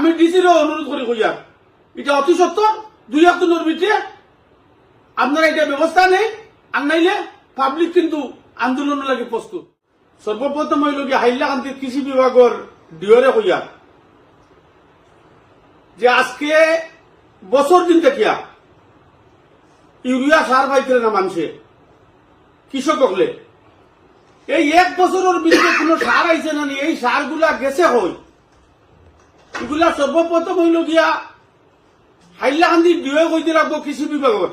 আমি ডিসির অনুরোধ করি কইয়া এটা অতি সত্তর 2-1 দিনের ভিতরে আপনারা এটা ব্যবস্থা নেই, আর নাইলে পাবলিক কিন্তু আন্দোলন লাগে প্রস্তুত। সর্বপ্রথম হইল কি হাইলাকান্দি কৃষি বিভাগের ডিওরে কইয়া যে আজকে বছর দিন দেখিয়া ইউরিয়া সার পাইছিল না মানুষে কৃষক হলে এই 1 বছরের ভিতরে কোন সার আইছে না, এই সারগুলা গেছে হই এগুলা সর্বপ্রথম হইল গিয়া হাইলাকান্দি ডিও কইতে রাখবো কৃষি বিভাগের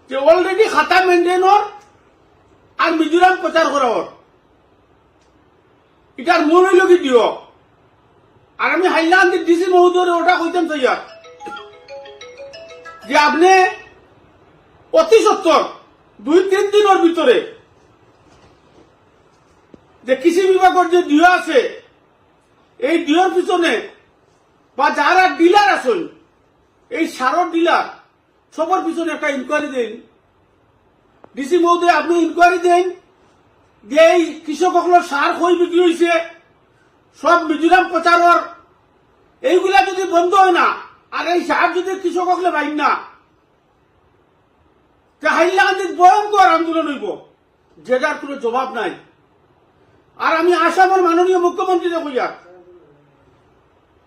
যে অলরেডি খাতা মেনটেনর আর মিজোরাম প্রচার করার এটার মূল হইল কি ডিও। আর আমি হাইলাকান্দির ডিসি মহোদয় ওটা কইতাম চাইয়া যে আপনি অতি সত্তর 2-3 দিনের ভিতরে যে কৃষি বিভাগের যে ডিও আছে এই ডিওর পিছনে বা যারা ডিলার আছেন এই সারের ডিলার সবার পিছনে একটা ইনকোয়ারি দেন। ডিসি মহোদয় আপনি ইনকোয়ারি দেন যে এই কৃষকগুলোর সার কই বিক্রি হয়েছে, সব মিজোরাম প্রচারর এইগুলা যদি বন্ধ হয় না আর এই সার যদি কৃষকগুলো পাইন না হাইলাকান্দির ভয়ঙ্কর আন্দোলন হইব, যেটার কোনো জবাব নাই। আর আমি আসামের মাননীয় মুখ্যমন্ত্রীকে কইয়া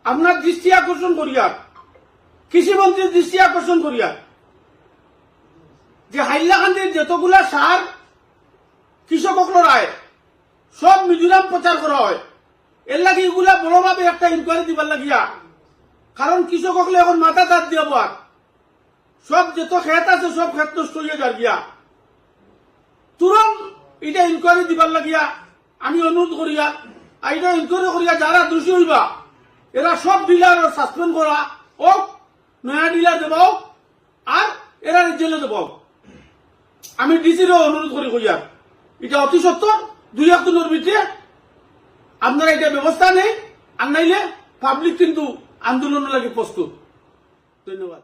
আপনার দৃষ্টি আকর্ষণ করিয়া কৃষিমন্ত্রীর দৃষ্টি আকর্ষণ করিয়া যে হাইলাকান্দির যতগুলা সার কৃষকগুলোর আয় সব মিজোরাম প্রচার করা হয়, এর লাগে এগুলা বড়ভাবে একটা ইনকোয়ারি দিবার লাগিয়া, কারণ কৃষকগুলো এখন মাথা দাঁত দিয়ে আর সব যত খেত আছে সব খেত নষ্ট হয়ে যার গিয়া তুরন্ত এটা ইনকোয়ারি দিবার লাগিয়া আমি অনুরোধ করিয়া এটা ইনকোয়ারি করিয়া যারা দোষী হইবা এরা সব ডিলার সাসপেন্ড করা ও নয়া ডিলার দেব আর এরা জেলে দেব। আমি ডিসির অনুরোধ করি কইয়া এটা অতি সত্তর 2-1 দিনের ভিতরে আপনারা এটা ব্যবস্থা নেই, আর নাইলে পাবলিক কিন্তু আন্দোলন লাগে প্রস্তুত। ধন্যবাদ।